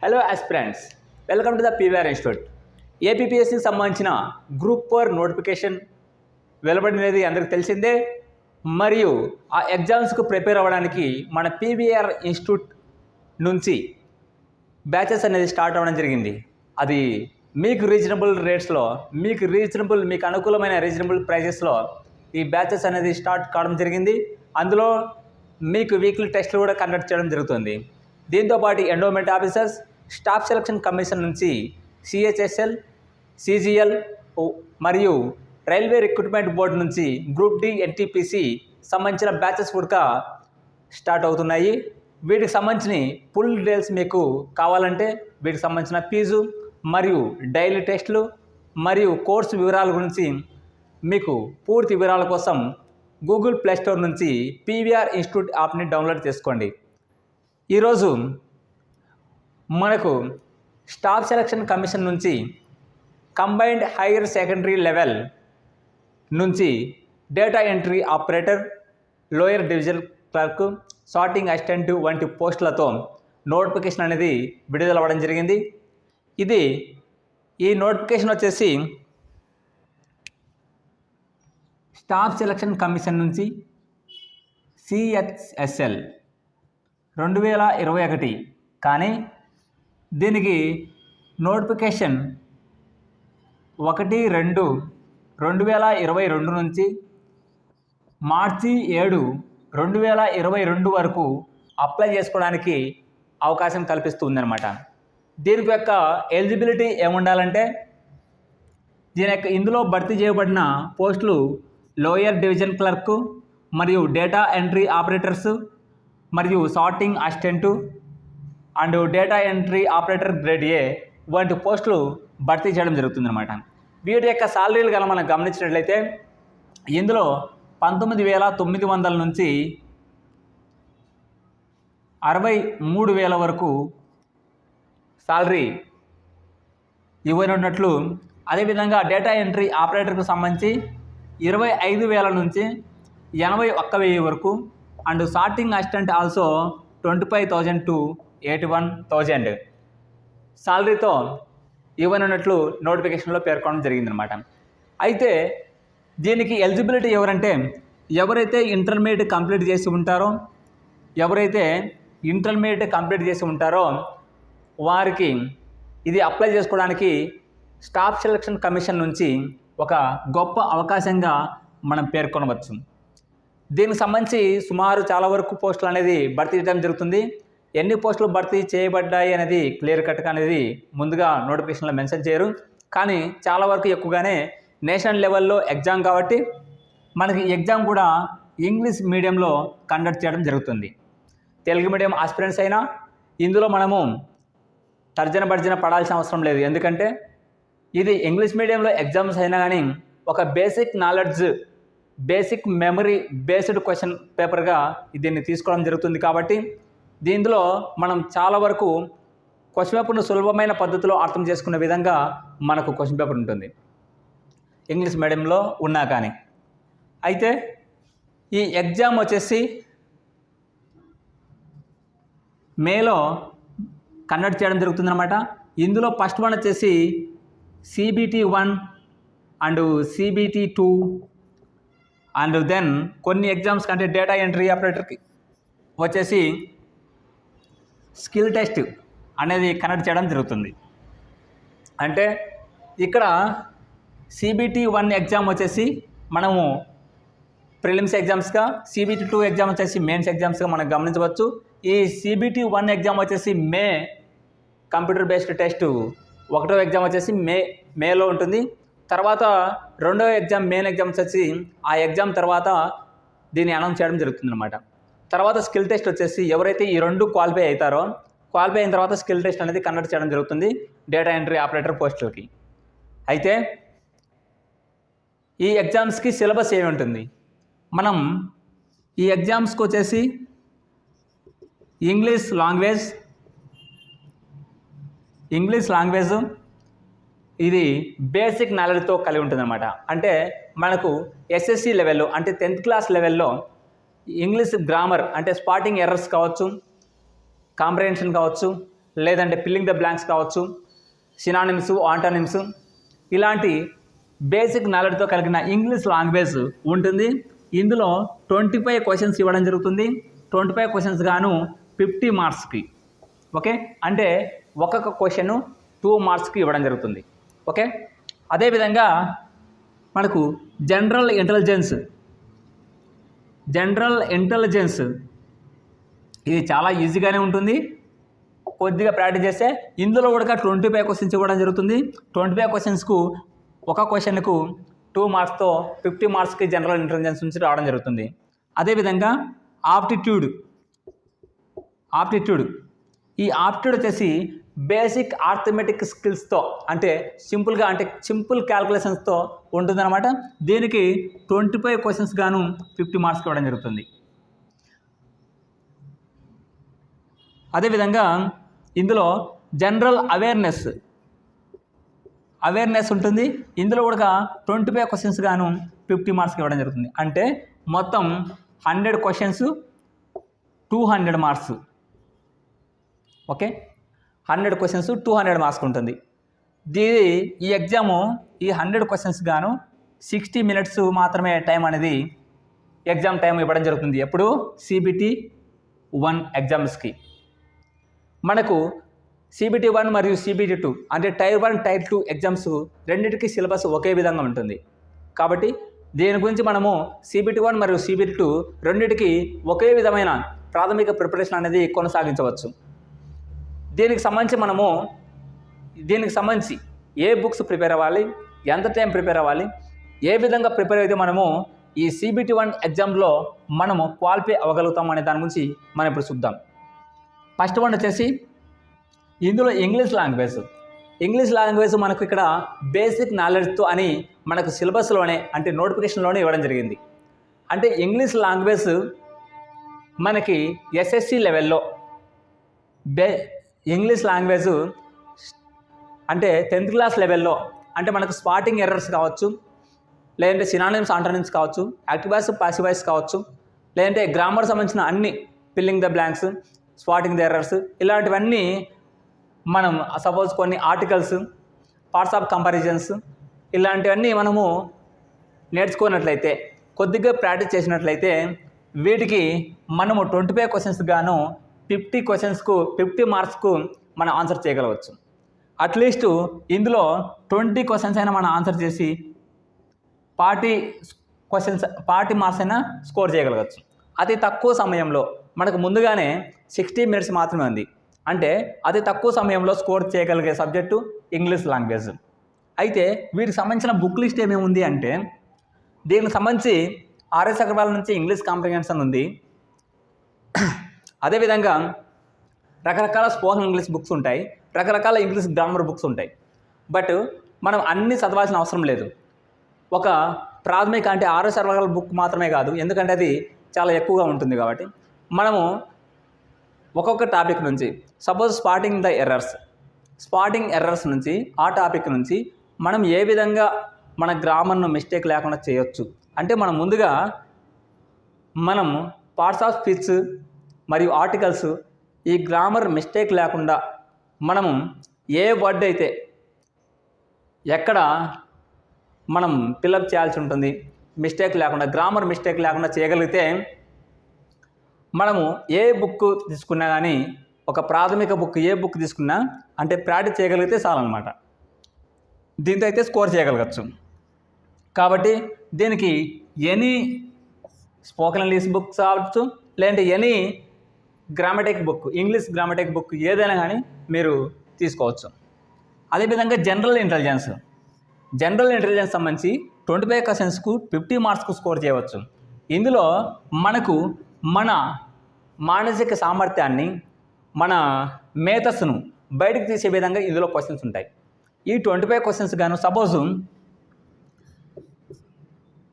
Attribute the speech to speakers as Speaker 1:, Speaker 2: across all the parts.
Speaker 1: Hello aspirants, welcome to the PVR institute. ఏపీపీఎస్సీకి సంబంధించిన group 4 notification వెలువడినది అందరికీ తెలిసిందే. మరియు ఆ ఎగ్జామ్స్కు ప్రిపేర్ అవ్వడానికి మన పీవీఆర్ ఇన్స్టిట్యూట్ నుంచి బ్యాచెస్ అనేది స్టార్ట్ అవ్వడం జరిగింది. అది మీకు రీజనబుల్ రేట్స్లో, మీకు అనుకూలమైన రీజనబుల్ ప్రైజెస్లో ఈ బ్యాచెస్ అనేది స్టార్ట్ కావడం జరిగింది. అందులో మీకు వీక్లీ టెస్ట్లు కూడా కండక్ట్ చేయడం జరుగుతుంది. దీంతోపాటు endowment officers, staff selection commission నుంచి సిహెచ్ఎస్ఎల్, సిజిఎల్ మరియు రైల్వే రిక్రూట్మెంట్ బోర్డు నుంచి గ్రూప్ డి ఎన్టీపీసీ సంబంధించిన బ్యాచెస్ కూడా స్టార్ట్ అవుతున్నాయి. వీటికి సంబంధించిన ఫుల్ డీటెయిల్స్ మీకు కావాలంటే వీటికి సంబంధించిన ఫీజు మరియు డైలీ టెస్టులు మరియు కోర్సు వివరాల గురించి మీకు పూర్తి వివరాల కోసం గూగుల్ ప్లే స్టోర్ నుంచి పీవీఆర్ ఇన్స్టిట్యూట్ యాప్ని డౌన్లోడ్ చేసుకోండి. ఈరోజు మనకు స్టాఫ్ సెలక్షన్ కమిషన్ నుంచి కంబైన్డ్ హైయర్ సెకండరీ లెవెల్ నుంచి data entry operator, lower division clerk, sorting assistant వంటి పోస్టులతో నోటిఫికేషన్ అనేది విడుదల అవ్వడం జరిగింది. ఈ నోటిఫికేషన్ వచ్చేసి స్టాఫ్ సెలక్షన్ కమిషన్ నుంచి సిహెచ్ఎస్ఎల్ 2021, కానీ దీనికి నోటిఫికేషన్ 1/2/2022 నుంచి మార్చి 7, 2022 వరకు అప్లై చేసుకోవడానికి అవకాశం కల్పిస్తుందన్నమాట. దీనికి యొక్క ఎలిజిబిలిటీ ఏముండాలంటే ఇందులో భర్తీ చేయబడిన పోస్టులు లోయర్ డివిజన్ క్లర్క్ మరియు డేటా ఎంట్రీ ఆపరేటర్స్ మరియు sorting assistant and data entry operator grade A వంటి పోస్టులు భర్తీ చేయడం జరుగుతుందన్నమాట. వీటి యొక్క సాలరీలు కనుక మనం గమనించినట్లయితే ఇందులో 19,900 నుంచి 63,000 వరకు సాలరీ ఇవ్వనున్నట్లు, అదేవిధంగా డేటా ఎంట్రీ ఆపరేటర్కు సంబంధించి 25,000 నుంచి 81,000 వరకు and sorting assistant also 25,000 to 81,000 సాలరీతో ఇవ్వనున్నట్లు నోటిఫికేషన్లో పేర్కొనడం జరిగిందనమాట. అయితే దీనికి ఎలిజిబిలిటీ ఎవరైతే ఇంటర్మీడియట్ కంప్లీట్ చేసి ఉంటారో వారికి ఇది అప్లై చేసుకోవడానికి స్టాఫ్ సెలక్షన్ కమిషన్ నుంచి ఒక గొప్ప అవకాశంగా మనం పేర్కొనవచ్చు. దీనికి సంబంధించి సుమారు చాలా వరకు పోస్టులు అనేది భర్తీ చేయడం జరుగుతుంది. ఎన్ని పోస్టులు భర్తీ చేయబడ్డాయి అనేది క్లియర్ కట్గా అనేది ముందుగా నోటిఫికేషన్లో మెన్షన్ చేయరు, కానీ చాలా వరకు ఎక్కువగానే నేషనల్ లెవెల్లో ఎగ్జామ్ కాబట్టి మనకి ఎగ్జామ్ కూడా ఇంగ్లీష్ మీడియంలో కండక్ట్ చేయడం జరుగుతుంది. తెలుగు మీడియం ఆస్పిరెంట్స్ అయినా ఇందులో మనము తర్జన పడాల్సిన అవసరం లేదు. ఎందుకంటే ఇది ఇంగ్లీష్ మీడియంలో ఎగ్జామ్స్ అయినా కానీ ఒక బేసిక్ మెమరీ బేస్డ్ క్వశ్చన్ పేపర్గా దీన్ని తీసుకోవడం జరుగుతుంది. కాబట్టి దీంట్లో మనం చాలా వరకు క్వశ్చన్ పేపర్ను సులభమైన పద్ధతిలో అర్థం చేసుకునే విధంగా మనకు క్వశ్చన్ పేపర్ ఉంటుంది ఇంగ్లీష్ మీడియంలో ఉన్నా కానీ. అయితే ఈ ఎగ్జామ్ వచ్చేసి మేలో కండక్ట్ చేయడం జరుగుతుందన్నమాట. ఇందులో ఫస్ట్ వన్ వచ్చేసి CBT 1 and CBT 2 and then కొన్ని ఎగ్జామ్స్ కంటే డేటా ఎంట్రీ ఆపరేటర్కి వచ్చేసి స్కిల్ టెస్ట్ అనేది కండక్ట్ చేయడం జరుగుతుంది. అంటే ఇక్కడ CBT 1 ఎగ్జామ్ వచ్చేసి మనము ప్రిలిమ్స్ ఎగ్జామ్స్గా, CBT 2 ఎగ్జామ్ వచ్చేసి మెయిన్స్ ఎగ్జామ్స్గా మనం గమనించవచ్చు. ఈ CBT 1 ఎగ్జామ్ వచ్చేసి మే కంప్యూటర్ బేస్డ్ టెస్ట్ 1వ ఎగ్జామ్ వచ్చేసి మేలో ఉంటుంది. తర్వాత 2వ ఎగ్జామ్ మెయిన్ ఎగ్జామ్స్ వచ్చి ఆ ఎగ్జామ్ తర్వాత దీన్ని అనౌన్స్ చేయడం జరుగుతుంది అనమాట. తర్వాత స్కిల్ టెస్ట్ వచ్చేసి ఎవరైతే ఈ 2 క్వాలిఫై అయిన తర్వాత స్కిల్ టెస్ట్ అనేది కండక్ట్ చేయడం జరుగుతుంది డేటా ఎంట్రీ ఆపరేటర్ పోస్టులకి. అయితే ఈ ఎగ్జామ్స్కి సిలబస్ ఏమి ఉంటుంది? మనం ఈ ఎగ్జామ్స్కి వచ్చేసి ఇంగ్లీష్ లాంగ్వేజ్ ఇది బేసిక్ నాలెడ్జ్తో కలిగి ఉంటుందన్నమాట. అంటే మనకు SSC లెవెల్లో అంటే 10th క్లాస్ లెవెల్లో ఇంగ్లీష్ గ్రామర్ అంటే స్పాటింగ్ ఎర్రర్స్ కావచ్చు, కాంప్రహెన్షన్ కావచ్చు, లేదంటే ఫిల్లింగ్ ద బ్లాంక్స్ కావచ్చు, సినానిమ్స్, ఆంటానిమ్స్, ఇలాంటి బేసిక్ నాలెడ్జ్తో కలిగిన ఇంగ్లీష్ లాంగ్వేజ్ ఉంటుంది. ఇందులో 25 క్వశ్చన్స్ ఇవ్వడం జరుగుతుంది. 25 క్వశ్చన్స్ గాను 50 మార్క్స్కి. ఓకే, అంటే ఒక్కొక్క క్వశ్చన్ 2 మార్క్స్కి ఇవ్వడం జరుగుతుంది. ఓకే, అదేవిధంగా మనకు జనరల్ ఇంటెలిజెన్స్ ఇది చాలా ఈజీగానే ఉంటుంది. కొద్దిగా ప్రాక్టీస్ చేస్తే ఇందులో కూడా 25 క్వశ్చన్స్ ఇవ్వడం జరుగుతుంది. 25 క్వశ్చన్స్కు ఒక క్వశ్చన్కు 2 మార్క్స్తో 50 మార్క్స్కి జనరల్ ఇంటెలిజెన్స్ నుంచి రావడం జరుగుతుంది. అదేవిధంగా ఆప్టిట్యూడ్ ఈ ఆప్టిట్యూడ్ వచ్చేసి బేసిక్ ఆర్థమెటిక్ స్కిల్స్తో, అంటే సింపుల్ క్యాల్కులేషన్స్తో ఉంటుందన్నమాట. దీనికి 25 క్వశ్చన్స్ గాను 50 మార్క్స్కి ఇవ్వడం జరుగుతుంది. అదేవిధంగా ఇందులో జనరల్ అవేర్నెస్ ఉంటుంది. ఇందులో కూడా 25 క్వశ్చన్స్ గాను 50 మార్క్స్కి ఇవ్వడం జరుగుతుంది. అంటే మొత్తం 100 questions 200 marks. Okay, 100 questions 200 marks ఉంటుంది. ఈ ఎగ్జాము ఈ 100 క్వశ్చన్స్ గాను 60 మినిట్స్ మాత్రమే టైం అనేది ఎగ్జామ్ టైం ఇవ్వడం జరుగుతుంది. ఎప్పుడు CBT 1 ఎగ్జామ్స్కి. మనకు CBT 1 మరియు CBT 2 అంటే టైర్ 1 టైర్ 2 ఎగ్జామ్స్ రెండింటికి సిలబస్ ఒకే విధంగా ఉంటుంది. కాబట్టి దీని గురించి మనము CBT 1 మరియు CBT 2 రెండింటికి ఒకే విధమైన ప్రాథమిక ప్రిపరేషన్ అనేది కొనసాగించవచ్చు. దీనికి సంబంధించి ఏ బుక్స్ ప్రిపేర్ అవ్వాలి, ఎంత టైం ప్రిపేర్ అవ్వాలి, ఏ విధంగా ప్రిపేర్ అయితే మనము ఈ CBT 1 ఎగ్జామ్లో మనము క్వాలిఫై అవ్వగలుగుతాం అనే దాని గురించి మనం ఇప్పుడు చూద్దాం. ఫస్ట్ వన్ వచ్చేసి ఇందులో ఇంగ్లీష్ లాంగ్వేజ్ మనకు ఇక్కడ బేసిక్ నాలెడ్జ్తో అని మనకు సిలబస్లోనే అంటే నోటిఫికేషన్లోనే ఇవ్వడం జరిగింది. అంటే ఇంగ్లీష్ లాంగ్వేజ్ మనకి SSC లెవెల్లో ఇంగ్లీష్ లాంగ్వేజ్ అంటే 10th క్లాస్ లెవెల్లో అంటే మనకు స్పాటింగ్ ఎర్రర్స్ కావచ్చు, లేదంటే సినానిమ్స్, ఆంటానిమ్స్ కావచ్చు, యాక్టివ్ వాయిస్, పాసివ్ వాయిస్ కావచ్చు, లేదంటే గ్రామర్ సంబంధించిన అన్ని filling the blanks, spotting the errors, ఇలాంటివన్నీ మనం సపోజ్ కొన్ని ఆర్టికల్స్, పార్ట్స్ ఆఫ్ కంపారిజన్స్, ఇలాంటివన్నీ మనము నేర్చుకున్నట్లయితే, కొద్దిగా ప్రాక్టీస్ చేసినట్లయితే వీటికి మనము 25 క్వశ్చన్స్ గాను 50 క్వశ్చన్స్కు 50 మార్క్స్కు మనం ఆన్సర్ చేయగలవచ్చు. అట్లీస్ట్ ఇందులో 20 క్వశ్చన్స్ అయినా మనం ఆన్సర్ చేసి 40 మార్క్స్ అయినా స్కోర్ చేయగలవచ్చు. అతి తక్కువ సమయంలో మనకు ముందుగానే 60 మినిట్స్ మాత్రమే ఉంది. అంటే అతి తక్కువ సమయంలో స్కోర్ చేయగలిగే సబ్జెక్టు ఇంగ్లీష్ లాంగ్వేజ్. అయితే వీటికి సంబంధించిన బుక్ లిస్ట్ ఏమేమి ఉంది అంటే, దీనికి సంబంధించి RS అగర్వాల్ నుంచి ఇంగ్లీష్ కాంప్రిహెన్షన్ ఉంది. అదేవిధంగా రకరకాల స్పోకెన్ ఇంగ్లీష్ బుక్స్ ఉంటాయి, రకరకాల ఇంగ్లీష్ గ్రామర్ బుక్స్ ఉంటాయి. బట్ మనం అన్నీ చదవాల్సిన అవసరం లేదు. ఒక ప్రాథమిక అంటే RS అగర్వాల్ బుక్ మాత్రమే కాదు, ఎందుకంటే అది చాలా ఎక్కువగా ఉంటుంది కాబట్టి మనము ఒక్కొక్క టాపిక్ నుంచి సపోజ్ స్పాటింగ్ ఎర్రర్స్ నుంచి ఆ టాపిక్ నుంచి మనం ఏ విధంగా మన గ్రామర్ను మిస్టేక్ లేకుండా చేయొచ్చు అంటే మనం ముందుగా పార్ట్స్ ఆఫ్ స్పీచ్ మరియు ఆర్టికల్స్ ఈ గ్రామర్ మిస్టేక్ లేకుండా మనము ఏ వర్డ్ అయితే ఎక్కడ మనం ఫిల్అప్ చేయాల్సి ఉంటుంది మిస్టేక్ లేకుండా, గ్రామర్ మిస్టేక్ లేకుండా చేయగలిగితే మనము ఏ బుక్ తీసుకున్నా కానీ, ఒక ప్రాథమిక బుక్ ఏ బుక్ తీసుకున్నా అంటే ప్రాక్టీస్ చేయగలిగితే చాలన్నమాట. దీంతో అయితే స్కోర్ చేయగలగచ్చు. కాబట్టి దీనికి ఎనీ స్పోకెన్ ఇంగ్లీష్ బుక్ కావచ్చు, లేదంటే ఎనీ గ్రామటిక్ బుక్, ఇంగ్లీష్ గ్రామటిక్ బుక్ ఏదైనా కానీ మీరు తీసుకోవచ్చు. అదేవిధంగా జనరల్ ఇంటెలిజెన్స్ సంబంధించి 25 క్వశ్చన్స్కు 50 మార్క్స్కు స్కోర్ చేయవచ్చు. ఇందులో మనకు మన మానసిక సామర్థ్యాన్ని, మన మేధస్సును బయటకు తీసే విధంగా ఇందులో క్వశ్చన్స్ ఉంటాయి. ఈ 25 క్వశ్చన్స్ గాను సపోజు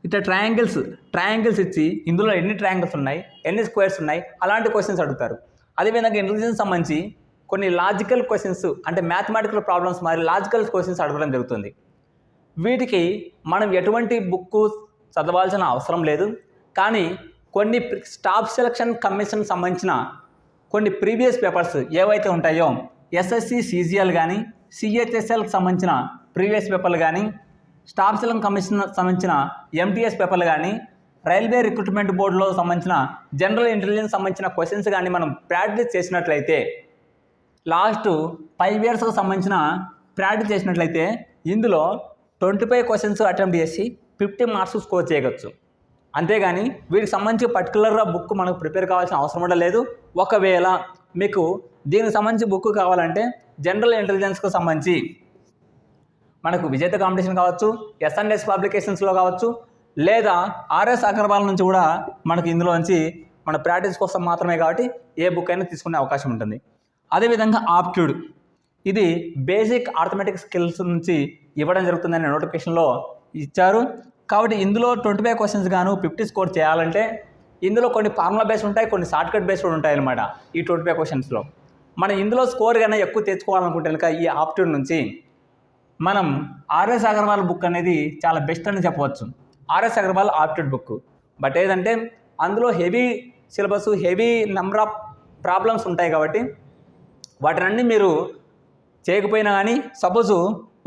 Speaker 1: ఇట్లా ట్రయాంగిల్స్ ఇచ్చి ఇందులో ఎన్ని ట్రయాంగిల్స్ ఉన్నాయి, ఎన్ని స్క్వేర్స్ ఉన్నాయి, అలాంటి క్వశ్చన్స్ అడుగుతారు. అదేవిధంగా ఇంటెలిజెన్స్ సంబంధించి కొన్ని లాజికల్ క్వశ్చన్స్ అంటే మ్యాథమెటికల్ ప్రాబ్లమ్స్ మరి లాజికల్ క్వశ్చన్స్ అడగడం జరుగుతుంది. వీటికి మనం ఎటువంటి బుక్ చదవాల్సిన అవసరం లేదు. కానీ కొన్ని స్టాఫ్ సెలక్షన్ కమిషన్ సంబంధించిన కొన్ని ప్రీవియస్ పేపర్స్ ఏవైతే ఉంటాయో ఎస్ఎస్సి సిజిఎల్ కానీ సిహెచ్ఎస్ఎల్కి సంబంధించిన ప్రీవియస్ పేపర్లు కానీ స్టాఫ్ సెలక్షన్ కమిషన్ సంబంధించిన ఎంటీఎస్ పేపర్లు కానీ రైల్వే రిక్రూట్మెంట్ బోర్డులో సంబంధించిన జనరల్ ఇంటెలిజెన్స్ సంబంధించిన క్వశ్చన్స్ కానీ మనం ప్రాక్టీస్ చేసినట్లయితే లాస్ట్ 5 ఇయర్స్కి సంబంధించిన ప్రాక్టీస్ చేసినట్లయితే ఇందులో 25 క్వశ్చన్స్ అటెంప్ట్ చేసి 50 మార్క్స్ స్కోర్ చేయవచ్చు. అంతేగాని వీటికి సంబంధించి పర్టికులర్గా బుక్ మనకు ప్రిపేర్ కావాల్సిన అవసరం కూడా లేదు. ఒకవేళ మీకు దీనికి సంబంధించి బుక్ కావాలంటే జనరల్ ఇంటెలిజెన్స్కి సంబంధించి మనకు విజేత కాంపిటీషన్ కావచ్చు, ఎస్ఎన్ఎస్ పబ్లికేషన్స్లో కావచ్చు, లేదా ఆర్ఎస్ అగర్వాల్ నుంచి కూడా మనకు ఇందులో నుంచి మన ప్రాక్టీస్ కోసం మాత్రమే కాబట్టి ఏ బుక్ అయినా తీసుకునే అవకాశం ఉంటుంది. అదేవిధంగా ఆప్ట్యూడ్, ఇది బేసిక్ ఆర్థమెటిక్ స్కిల్స్ నుంచి ఇవ్వడం జరుగుతుందని నోటిఫికేషన్లో ఇచ్చారు. కాబట్టి ఇందులో 25 క్వశ్చన్స్ గాను 50 స్కోర్ చేయాలంటే ఇందులో కొన్ని ఫార్ములా బేస్డ్ ఉంటాయి, కొన్ని షార్ట్కట్ బేస్డ్ ఉంటాయి అన్నమాట. ఈ 25 క్వశ్చన్స్లో మనం ఇందులో స్కోర్ కన్నా ఎక్కువ తెచ్చుకోవాలనుకుంటే కనుక ఈ ఆప్ట్యూడ్ నుంచి మనం ఆర్ఎస్ అగర్వాల్ బుక్ అనేది చాలా బెస్ట్ అని చెప్పవచ్చు. RS Agarwal aptitude book. But ఏదంటే అందులో heavy syllabus, heavy number of problems ఉంటాయి కాబట్టి వాటినన్నీ మీరు చేయకపోయినా కానీ సపోజు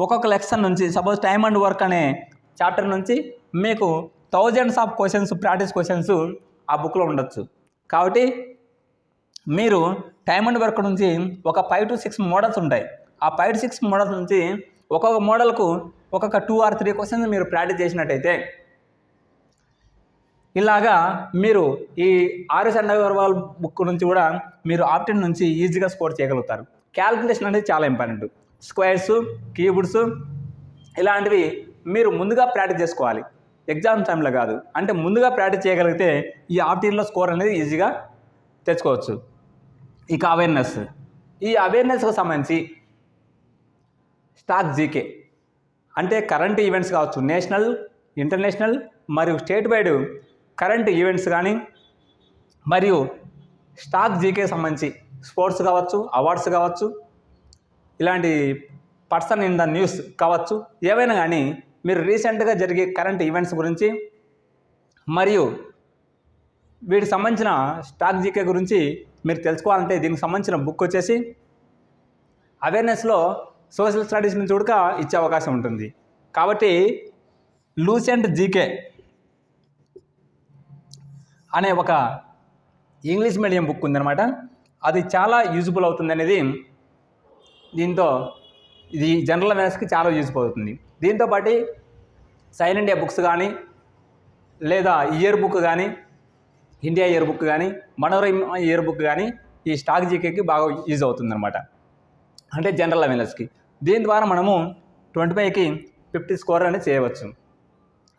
Speaker 1: ఒక్కొక్క లెక్షన్ నుంచి సపోజ్ టైమ్ అండ్ వర్క్ అనే చాప్టర్ నుంచి మీకు thousands of questions, practice questions ఆ బుక్లో ఉండొచ్చు. కాబట్టి మీరు టైమ్ అండ్ వర్క్ నుంచి ఒక 5 to 6 మోడల్స్ ఉంటాయి. ఆ 5 to 6 మోడల్స్ నుంచి ఒక్కొక్క మోడల్కు ఒక్కొక్క 2 or 3 క్వశ్చన్స్ మీరు ప్రాక్టీస్ చేసినట్టయితే ఇలాగా మీరు ఈ ఆర్ఎస్ అగర్వాల్ బుక్ నుంచి కూడా మీరు ఆప్షన్ నుంచి ఈజీగా స్కోర్ చేయగలుగుతారు. క్యాల్కులేషన్ అనేది చాలా ఇంపార్టెంట్. స్క్వేర్స్, క్యూబ్స్ ఇలాంటివి మీరు ముందుగా ప్రాక్టీస్ చేసుకోవాలి, ఎగ్జామ్ టైంలో కాదు. అంటే ముందుగా ప్రాక్టీస్ చేయగలిగితే ఈ ఆప్షన్లో స్కోర్ అనేది ఈజీగా తెచ్చుకోవచ్చు. ఇక అవేర్నెస్, ఈ అవేర్నెస్కి సంబంధించి స్టాక్ జీకే అంటే కరెంట్ ఈవెంట్స్ కావచ్చు, నేషనల్, ఇంటర్నేషనల్ మరియు స్టేట్ వైడ్ కరెంట్ ఈవెంట్స్ కానీ మరియు స్టాక్ జీకే సంబంధించి స్పోర్ట్స్ కావచ్చు, అవార్డ్స్ కావచ్చు, ఇలాంటి పర్సన్ ఇన్ ద న్యూస్ కావచ్చు, ఏవైనా కానీ మీరు రీసెంట్గా జరిగే కరెంట్ ఈవెంట్స్ గురించి మరియు వీటికి సంబంధించిన స్టాక్ జీకే గురించి మీరు తెలుసుకోవాలంటే దీనికి సంబంధించిన బుక్ వచ్చేసి అవేర్నెస్లో సోషల్ స్టడీస్ నుంచి కూడా ఇచ్చే అవకాశం ఉంటుంది. కాబట్టి లూసెంట్ జీకే అనే ఒక ఇంగ్లీష్ మీడియం బుక్ ఉందన్నమాట. అది చాలా యూజ్ఫుల్ అవుతుంది అనేది దీంతో ఇది జనరల్ అవేర్నెస్కి చాలా యూజ్ఫుల్ అవుతుంది. దీంతోపాటు సైన్ ఇండియా బుక్స్ కానీ లేదా ఇయర్ బుక్ కానీ, ఇండియా ఇయర్ బుక్ కానీ, మనోరమ ఇయర్ బుక్ కానీ ఈ స్టాక్ జీకేకి బాగా యూజ్ అవుతుందన్నమాట. అంటే జనరల్ అవేర్నెస్కి దీని ద్వారా మనము 25కి 50 స్కోర్ అనేది చేయవచ్చు.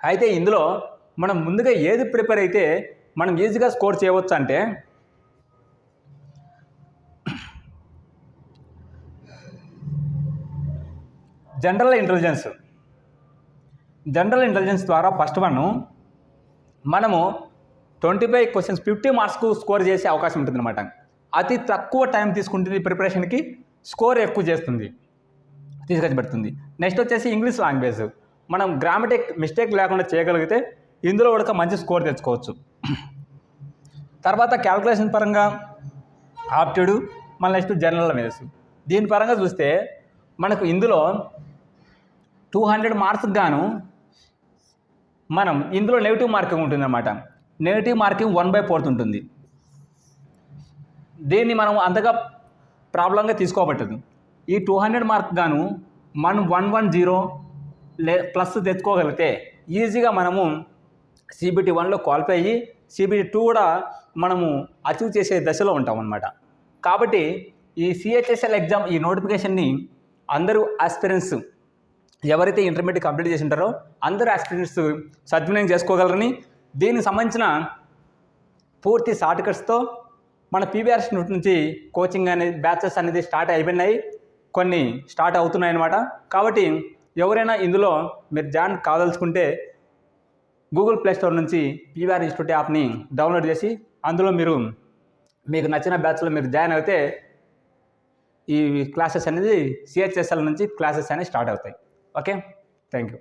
Speaker 1: అయితే ఇందులో మనం ముందుగా ఏది ప్రిపేర్ అయితే మనం ఈజీగా స్కోర్ చేయవచ్చు అంటే జనరల్ ఇంటెలిజెన్స్ ద్వారా ఫస్ట్ వన్ మనము 25 క్వశ్చన్స్ 50 మార్క్స్కు స్కోర్ చేసే అవకాశం ఉంటుందన్నమాట. అతి తక్కువ టైం తీసుకుంటుంది ప్రిపరేషన్కి, స్కోర్ ఎక్కువ తీసుకొచ్చి పెడుతుంది. నెక్స్ట్ వచ్చేసి ఇంగ్లీష్ లాంగ్వేజ్, మనం గ్రామటిక్ మిస్టేక్ లేకుండా చేయగలిగితే ఇందులో కూడా మంచి స్కోర్ తెచ్చుకోవచ్చు. తర్వాత క్యాల్కులేషన్ పరంగా ఆప్ట్యూడ్, మళ్ళీ నెక్స్ట్ జనరల్ అవేర్నెస్. దీని పరంగా చూస్తే మనకు ఇందులో 200 మార్క్స్ గాను మనం ఇందులో నెగిటివ్ మార్కింగ్ ఉంటుందన్నమాట. నెగిటివ్ మార్కింగ్ 1/4 ఉంటుంది. దీన్ని మనం అంతగా ప్రాబ్లంగా తీసుకోబట్టదు. ఈ 200 మార్క్ గాను మనం 110 ప్లస్ తెచ్చుకోగలిగితే ఈజీగా మనము CBT 1లో క్వాలిఫై అయ్యి CBT 2 కూడా మనము అచీవ్ చేసే దశలో ఉంటాం అన్నమాట. కాబట్టి ఈ CHSL ఎగ్జామ్ ఈ నోటిఫికేషన్ని అందరూ ఆస్పిరెంట్స్ ఎవరైతే ఇంటర్మీడియట్ కంప్లీట్ చేసి ఉంటారో అందరూ ఆస్పిరెంట్స్ సద్వినియోగం చేసుకోగలరని, దీనికి సంబంధించిన పూర్తి షార్ట్కట్స్తో మన PBR ఇన్స్టిట్యూట్ నుంచి కోచింగ్ అనేది బ్యాచెస్ అనేది స్టార్ట్ అయిపోయినాయి, కొన్ని స్టార్ట్ అవుతున్నాయి అన్నమాట. కాబట్టి ఎవరైనా ఇందులో మీరు జాయిన్ కాదలుచుకుంటే గూగుల్ ప్లే స్టోర్ నుంచి PBR ఇన్స్టిట్యూట్ యాప్ని డౌన్లోడ్ చేసి అందులో మీకు నచ్చిన బ్యాచ్లో మీరు జాయిన్ అయితే ఈ క్లాసెస్ అనేది CHSL నుంచి క్లాసెస్ అనేవి స్టార్ట్ అవుతాయి. Okay, thank you.